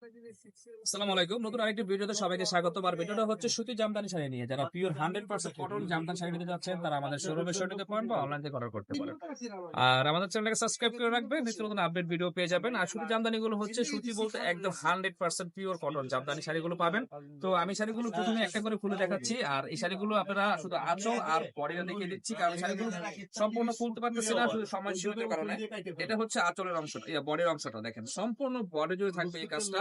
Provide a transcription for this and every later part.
আসসালামু আলাইকুম। নতুন আরেকটি ভিডিওতে সবাইকে স্বাগতম। আর ভিডিওটা হচ্ছে সুতি জামদানি শাড়ি নিয়ে। যারা পিওর 100% কটন জামদানি শাড়ি নিতে যাচ্ছেন তারা আমাদের শোরুমে এসে নিতে পারেন বা অনলাইন থেকে অর্ডার করতে পারেন। আর আমাদের চ্যানেলটাকে সাবস্ক্রাইব করে রাখবেন, নিত্য নতুন আপডেট ভিডিও পেয়ে যাবেন। আর সুতি জামদানি গুলো হচ্ছে সুতি বলতে একদম 100% পিওর কটন জামদানি শাড়িগুলো পাবেন। তো আমি শাড়িগুলো প্রথমে একটা করে খুলে দেখাচ্ছি। আর এই শাড়িগুলো আপনারা শুধু আঁচল আর বডিটা দেখিয়ে দিচ্ছি, কারণ এই শাড়িগুলো সম্পূর্ণ খুলতে পারতেছি না শুধু সময় সীমিতের কারণে। এটা হচ্ছে আঁচলের অংশটা, বডির অংশটা দেখেন সম্পূর্ণ বডি জুড়ে থাকবে এই কাজটা।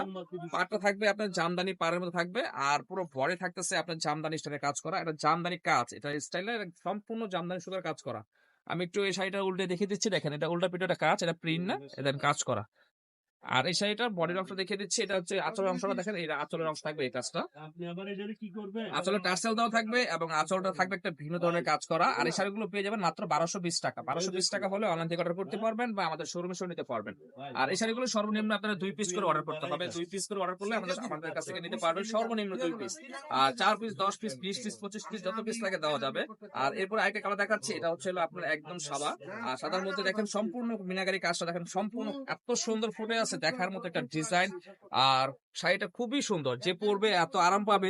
পাটটা থাকবে আপনার জামদানি পাড়ের মধ্যে থাকবে, আর পুরো ভরে থাকতেছে আপনার জামদানি স্টাইলের কাজ করা। এটা জামদানি কাজ, এটা স্টাইলে সম্পূর্ণ জামদানি সুতার কাজ করা। আমি একটু এই শাড়িটা উল্টে দেখিয়ে দিচ্ছি, দেখেন এটা উল্টা পিঠে কাজ, এটা প্রিন্ট না, এটা কাজ করা। আর এই শাড়িটার বডির অংশ দেখিয়ে দিচ্ছি, এটা হচ্ছে আঁচলের অংশটা দেখেন, এটা আঁচলের অংশ থাকবে এই কাজটা। আঁচলে টার্সেল দেওয়া থাকবে এবং আঁচলটা থাকবে একটা ভিন্ন ধরনের কাজ করা। আর এই শাড়িগুলো পেয়ে যাবেন মাত্র 1220 টাকা। 1220 টাকা হলে অনলাইন থেকে অর্ডার করতে পারবেন বা আমাদের শোরুমে এসে নিতে পারবেন। আর এই শাড়িগুলো সর্বনিম্ন আপনারা 2 পিস করে অর্ডার করতে হবে। 2 পিস করে অর্ডার করলে আমাদের কাছ থেকে নিতে পারবেন সর্বনিম্ন 2 পিস। আর 4 পিস, 10 পিস, 20 পিস, 25 পিস যত পিস লাগে দেওয়া যাবে। আর এরপর আরেকটা কালার দেখাচ্ছি, এটা হচ্ছে আপনার একদম সাদা। আর সাদার মধ্যে দেখেন সম্পূর্ণ মিনাকারি কাজটা দেখেন, সম্পূর্ণ এত সুন্দর ফুটে আছে, দেখার মতো একটা ডিজাইন। আর শাড়িটা খুবই সুন্দর, যে পরবে এত আরাম পাবে,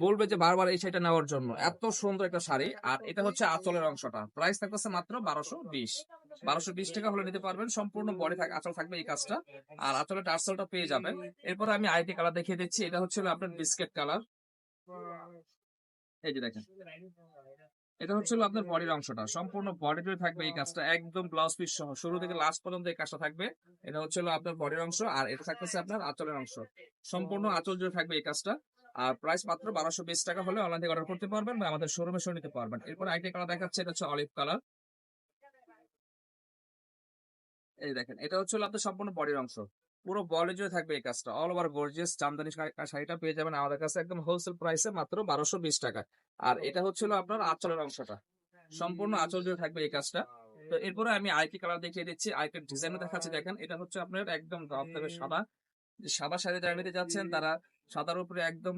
বলবে যে বারবার এই শাড়িটা নেওয়ার জন্য। এত সুন্দর একটা শাড়ি। আর এটা হচ্ছে আঁচলের অংশটা, প্রাইস থাকতেছে মাত্র 1220 টাকা হলে নিতে পারবেন। সম্পূর্ণ বডি আঁচল থাকবে এই কাজটা, আর আঁচলের টার্সেলটা পেয়ে যাবেন। এরপরে আমি আইটি কালার দেখিয়ে দিচ্ছি, এটা হচ্ছে আপনার বিস্কিট কালার। এই যে দেখেন, এটা হচ্ছে আপনার বডির অংশটা, সম্পূর্ণ বডি জুড়ে থাকবে এই কাজটা, একদম ব্লাউজ পিস সহ শুরু থেকে লাস্ট পর্যন্ত এই কাজটা থাকবে। এটা হচ্ছে আপনার বডির অংশ, আর এটা থাকতেছে আপনার আঁচলের অংশ, সম্পূর্ণ আঁচল জুড়ে থাকবে এই কাজটা। আর প্রাইস মাত্র 1220 টাকা হলে অনলাইন থেকে অর্ডার করতে পারবেন বা আমাদের শোরুমে এসে নিতে পারবেন। এরপর আইটি কালার দেখাচ্ছে, এটা হচ্ছে অলিভ কালার। এই দেখেন, এটা হচ্ছে আপনার সম্পূর্ণ বডির অংশ, পুরো বডি জুড়ে থাকবে এই কাজটা। অল ওভার গর্জিয়াস জামদানি শাড়িটা পেয়ে যাবেন আমাদের কাছে একদম হোলসেল প্রাইসে মাত্র 1220 টাকা। আর এটা হচ্ছিল আপনার আঁচলের অংশটা, সম্পূর্ণ আঁচল জুড়ে থাকবে এই কাজটা। তো এরপরে আমি আইটি কালার দেখিয়ে দিচ্ছি, আইটির ডিজাইনও দেখাচ্ছি। দেখেন, এটা হচ্ছে আপনার একদম সাদা। সাদা শাড়ি যারা নিতে যাচ্ছেন তারা সাদার উপরে একদম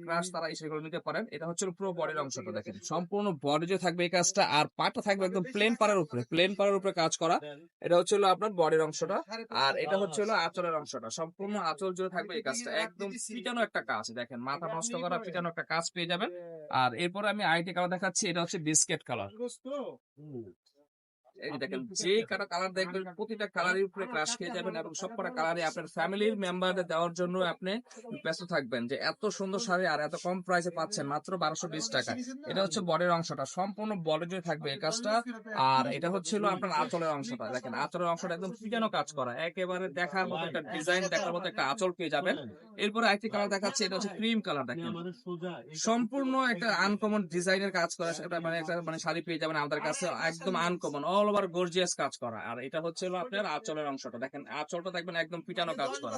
ক্রাশ, তারা এই শাড়িগুলো নিতে পারেন। এটা হচ্ছে পুরো বডির অংশটা দেখেন, সম্পূর্ণ বডি জুড়ে থাকবে এই কাজটা। আর পাটটা থাকবে একদম প্লেন পাড়ের উপরে কাজ করা। এটা হচ্ছে আপনার বডির অংশটা। আর এটা হচ্ছে আঁচলের অংশটা, সম্পূর্ণ আঁচল জুড়ে থাকবে এই কাজটা, একদম পিটানো একটা কাজ দেখেন, মাথা নষ্ট করা পিটানো একটা কাজ পেয়ে যাবেন। আর এরপর আমি আইটি কালার দেখাচ্ছি, এটা হচ্ছে বিস্কিট কালার। এই দেখেন, যে কালার দেখবেন প্রতিটা কালারের উপরে ক্রাশ খেয়ে যাবেন, এবং সবকটা কালারে আপনার ফ্যামিলির মেম্বারদের দেওয়ার জন্য আপনি ব্যস্ত থাকবেন যে এত সুন্দর শাড়ি আর এত কম প্রাইসে পাচ্ছেন মাত্র 1220 টাকা। এটা হচ্ছে বডির অংশটা, সম্পূর্ণ বডি জুড়ে থাকবে এই কাজটা। আর এটা হচ্ছিল আপনার আঁচলের অংশটা, দেখেন আঁচলের অংশটা একদম পিটানো কাজ করা, একেবারে দেখার মতো একটা ডিজাইন, দেখার মতো একটা আঁচল পেয়ে যাবেন। এরপরে আরেকটি কালার দেখাচ্ছে, এটা হচ্ছে ক্রিম কালার। দেখেন, সম্পূর্ণ একটা আনকমন ডিজাইনের কাজ করা, সেটা মানে একটা মানে শাড়ি পেয়ে যাবেন আমাদের কাছে একদম আনকমন, অল ওভার গর্জিয়াস কাজ করা। আর এটা হচ্ছে আপনার আঁচলের অংশটা, দেখেন আঁচলটা দেখবেন একদম পিটানো কাজ করা।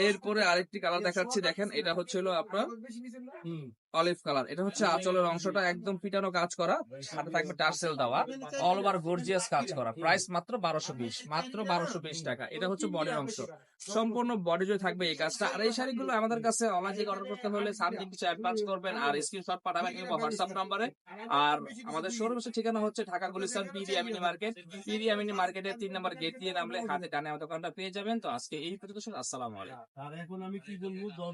এরপরে আরেকটি কালার দেখাচ্ছি, দেখেন এটা হচ্ছে আপনার অলিভ কালার। এটা হচ্ছে আঁচলের অংশটা, একদম পিটানো কাজ করা, সাথে থাকবে টার্সেল দেওয়া, অল ওভার গর্জিয়াস কাজ করা। প্রাইস মাত্র 1220 টাকা। এটা হচ্ছে বডির অংশ, সম্পূর্ণ বডি জুড়ে থাকবে এই কাজটা। আর এই শাড়িগুলো আমাদের কাছে অনলাইন থেকে অর্ডার করতে হলে সামথিং কিছু অ্যাডভান্স করবেন আর স্ক্রিনশট পাঠাবেন কিংবা হোয়াটসঅ্যাপ নাম্বারে। আর আমাদের শোরুমের ঠিকানা হচ্ছে Dhaka Gulistan PD Amini market. PD Amini মার্কেটের 3 নম্বর গেট দিয়ে নামলে হাতে ডানে আমার দোকানটা পেয়ে যাবেন। তো আজকে এই পর্যন্ত, আসসালামু আলাইকুম। এখন আমি কি বলবো?